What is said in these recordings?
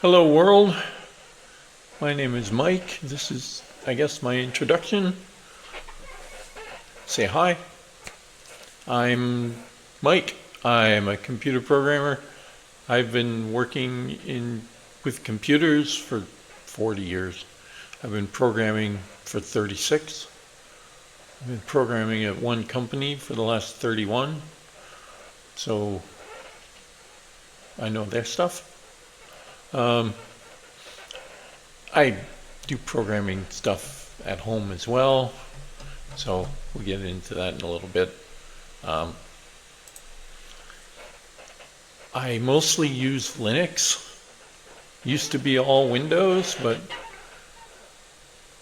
Hello world, my name is Mike. This is, I guess, my introduction. Say hi. I'm Mike. I'm a computer programmer. I've been working with computers for 40 years. I've been programming for 36. I've been programming at one company for the last 31. So I know their stuff. I do programming stuff at home as well, so we'll get into that in a little bit. I mostly use Linux. Used to be all Windows, but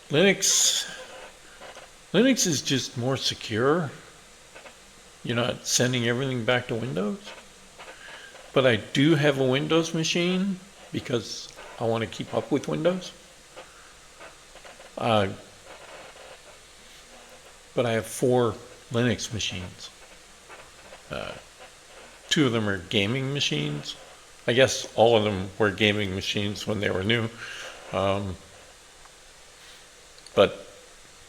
Linux is just more secure. You're not sending everything back to Windows. But I do have a Windows machine because I want to keep up with Windows. But I have 4 Linux machines. 2 of them are gaming machines. I guess all of them were gaming machines when they were new. But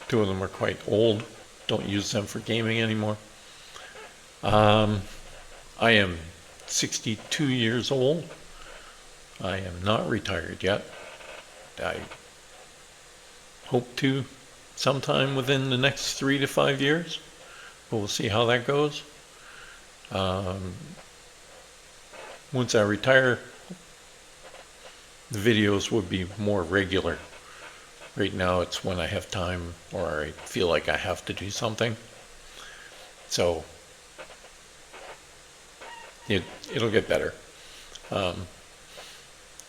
2 of them are quite old. Don't use them for gaming anymore. I am 62 years old. I am not retired yet. I hope to sometime within the next 3 to 5 years, but we'll see how that goes. Once I retire, the videos will be more regular. Right now it's when I have time or I feel like I have to do something. So it'll get better.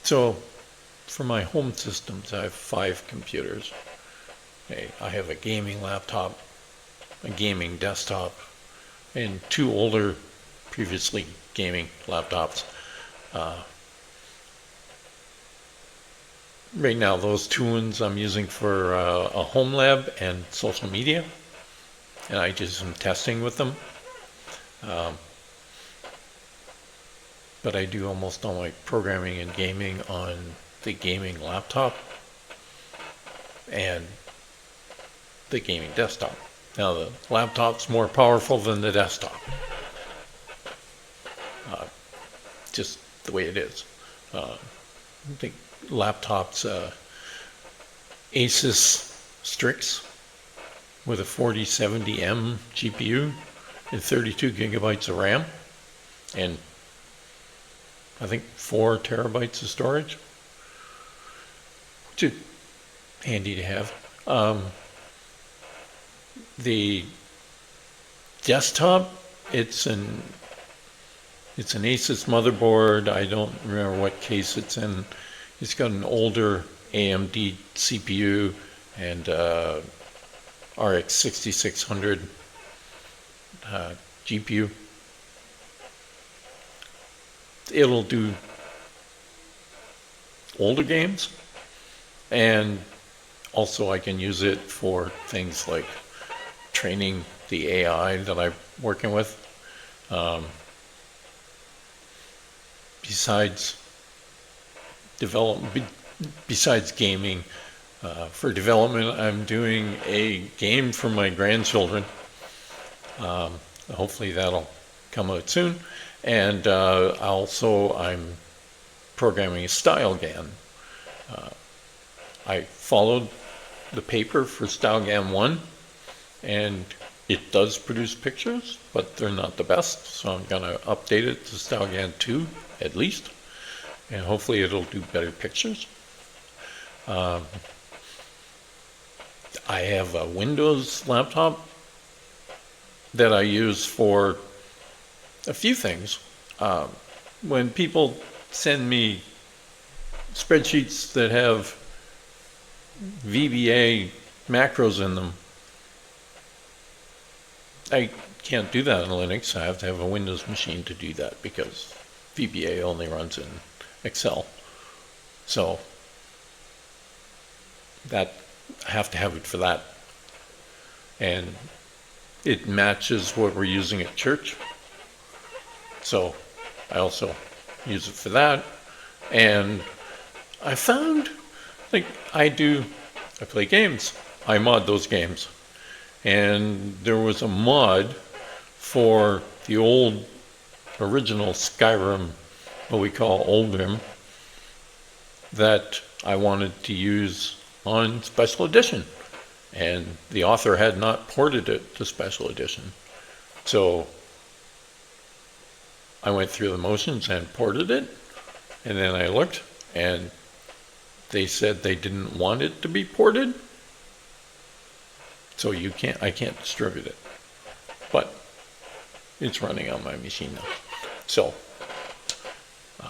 So for my home systems, I have 5 computers. I have a gaming laptop, a gaming desktop, and 2 older, previously gaming laptops. Right now, those 2 ones I'm using for a home lab and social media, and I do some testing with them. But I do almost all my programming and gaming on the gaming laptop and the gaming desktop. Now the laptop's more powerful than the desktop. Just the way it is. The laptop's Asus Strix with a 4070M GPU and 32 gigabytes of RAM and I think 4 terabytes of storage, which is handy to have. The desktop, it's an Asus motherboard. I don't remember what case it's in. It's got an older AMD CPU and RX 6600 GPU. It'll do older games, and also I can use it for things like training the AI that I'm working with. Besides gaming, for development, I'm doing a game for my grandchildren. Hopefully that'll come out soon. And also I'm programming a StyleGAN. I followed the paper for StyleGAN 1, and it does produce pictures, but they're not the best, so I'm going to update it to StyleGAN 2 at least, and hopefully it'll do better pictures. I have a Windows laptop that I use for a few things. When people send me spreadsheets that have VBA macros in them, I can't do that on Linux. I have to have a Windows machine to do that because VBA only runs in Excel. So I have to have it for that. And it matches what we're using at church. So I also use it for that. And I found, like, I play games. I mod those games. And there was a mod for the old original Skyrim, what we call Oldrim, that I wanted to use on Special Edition. And the author had not ported it to Special Edition. So I went through the motions and ported it, and then I looked, and they said they didn't want it to be ported, so I can't distribute it. But it's running on my machine now. So I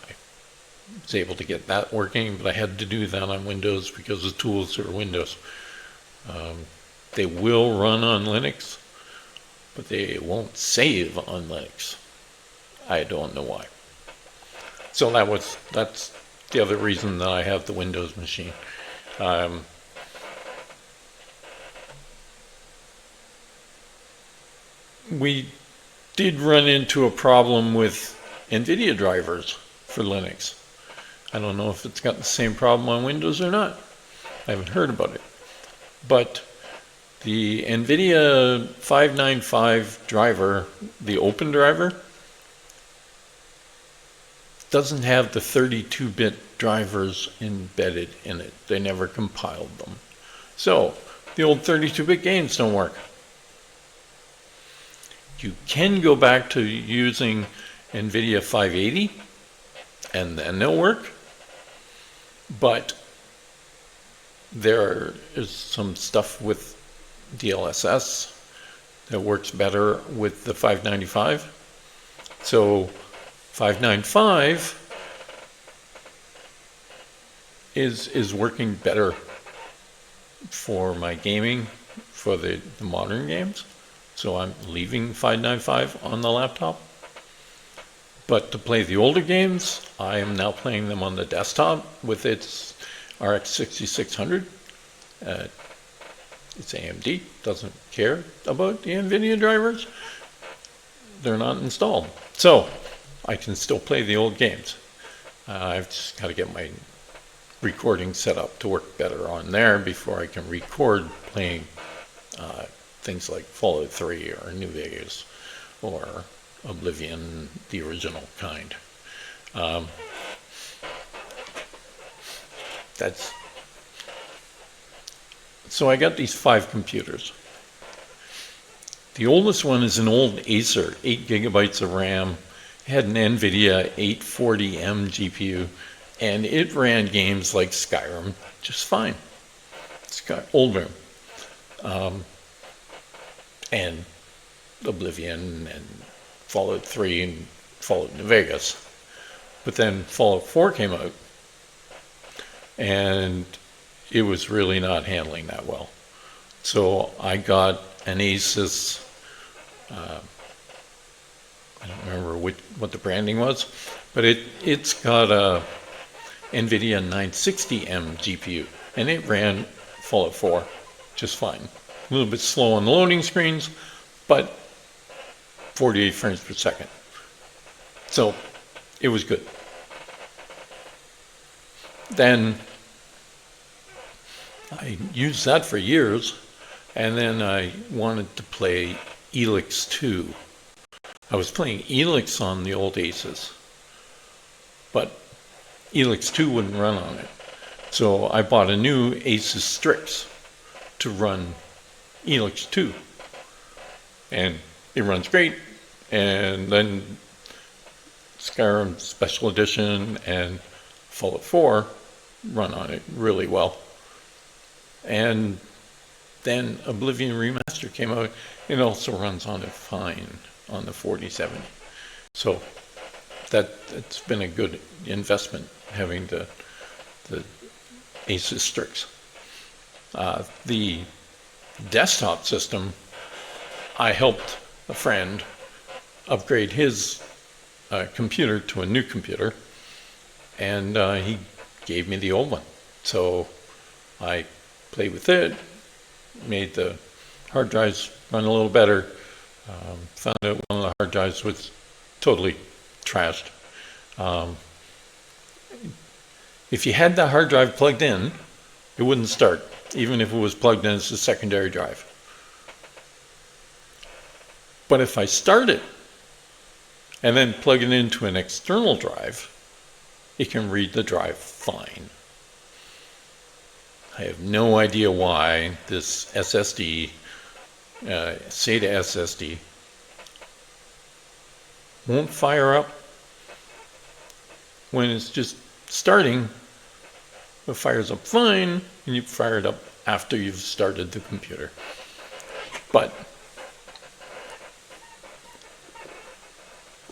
was able to get that working, but I had to do that on Windows because the tools are Windows. They will run on Linux, but they won't save on Linux. I don't know why. So that's the other reason that I have the Windows machine. We did run into a problem with NVIDIA drivers for Linux. I don't know if it's got the same problem on Windows or not. I haven't heard about it. But the NVIDIA 595 driver, the open driver, doesn't have the 32-bit drivers embedded in it. They never compiled them. So the old 32-bit games don't work. You can go back to using NVIDIA 580 and then they'll work. But there is some stuff with DLSS that works better with the 595. So 595 is working better for my gaming, for the modern games. So I'm leaving 595 on the laptop. But to play the older games, I am now playing them on the desktop with its RX 6600. It's AMD, doesn't care about the NVIDIA drivers. They're not installed. So I can still play the old games. I've just got to get my recording set up to work better on there before I can record playing things like Fallout 3 or New Vegas or Oblivion, the original kind. So I got these 5 computers. The oldest one is an old Acer, 8 gigabytes of RAM. It had an NVIDIA 840M GPU, and it ran games like Skyrim just fine. It's got Oldrim, and Oblivion, and Fallout 3, and Fallout New Vegas. But then Fallout 4 came out, and it was really not handling that well. So I got an Asus, I don't remember what the branding was, but it's got a NVIDIA 960M GPU, and it ran Fallout 4 just fine. A little bit slow on the loading screens, but 48 frames per second. So it was good. Then I used that for years, and then I wanted to play Elix 2. I was playing Elix on the old Asus, but Elix 2 wouldn't run on it. So I bought a new Asus Strix to run Elix 2. And it runs great. And then Skyrim Special Edition and Fallout 4 run on it really well. And then Oblivion Remaster came out. It also runs on it fine on the 4070. So it's been a good investment having the Asus Strix. The desktop system, I helped a friend upgrade his computer to a new computer, and he gave me the old one. So I played with it, made the hard drives run a little better, found out one of the hard drives was totally trashed. If you had that hard drive plugged in, it wouldn't start, even if it was plugged in as a secondary drive. But if I start it and then plug it into an external drive, it can read the drive fine. I have no idea why this SSD, SATA SSD, won't fire up when it's just starting. It fires up fine, and you fire it up after you've started the computer. But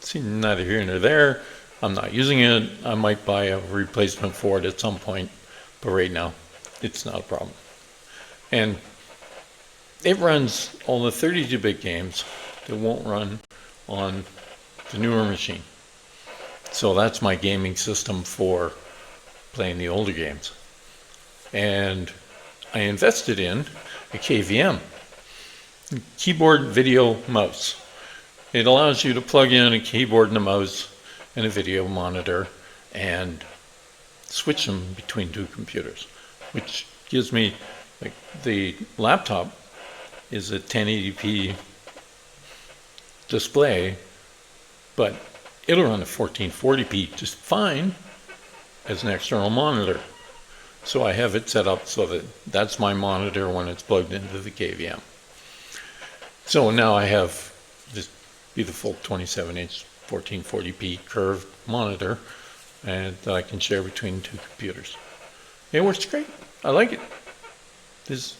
see, neither here nor there. I'm not using it. I might buy a replacement for it at some point, but right now it's not a problem. And it runs all the 32-bit games that won't run on the newer machine. So that's my gaming system for playing the older games. And I invested in a KVM, keyboard, video, mouse. It allows you to plug in a keyboard and a mouse and a video monitor and switch them between two computers, which gives me, like, the laptop is a 1080p display, but it'll run a 1440p just fine as an external monitor. So I have it set up so that that's my monitor when it's plugged into the KVM. So now I have this beautiful 27-inch 1440p curved monitor, and I can share between two computers. It works great. I like it. This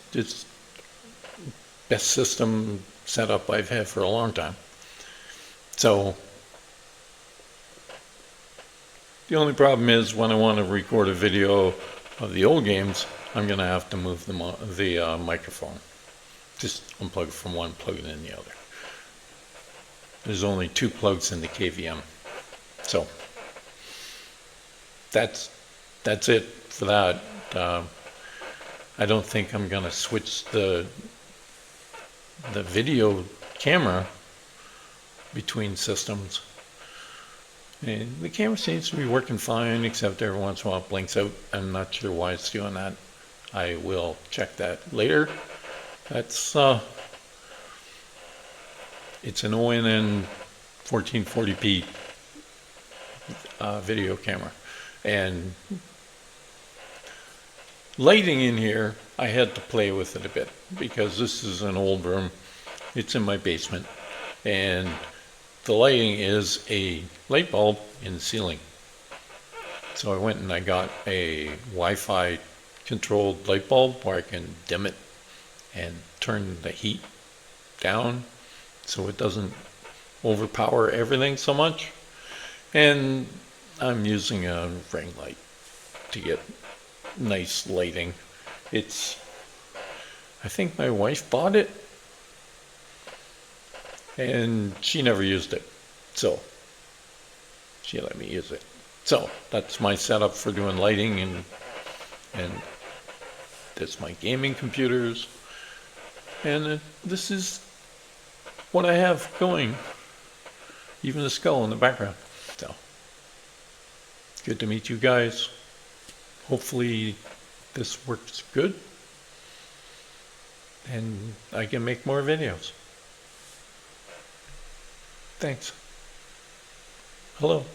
best system setup I've had for a long time. So the only problem is when I want to record a video of the old games, I'm going to have to move the microphone. Just unplug it from one, plug it in the other. There's only 2 plugs in the KVM. So that's it for that. I don't think I'm going to switch the video camera between systems. And the camera seems to be working fine, except every once in a while it blinks out. I'm not sure why it's doing that. I will check that later. That's it's an ONN 1440p video camera. And lighting in here, I had to play with it a bit because this is an old room. It's in my basement, and the lighting is a light bulb in the ceiling. So I went and I got a Wi-Fi controlled light bulb where I can dim it and turn the heat down so it doesn't overpower everything so much. And I'm using a ring light to get nice lighting. I think my wife bought it and she never used it, so she let me use it. So that's my setup for doing lighting, and that's my gaming computers, and this is what I have going, even the skull in the background. So good to meet you guys. Hopefully this works good and I can make more videos. Thanks. Hello.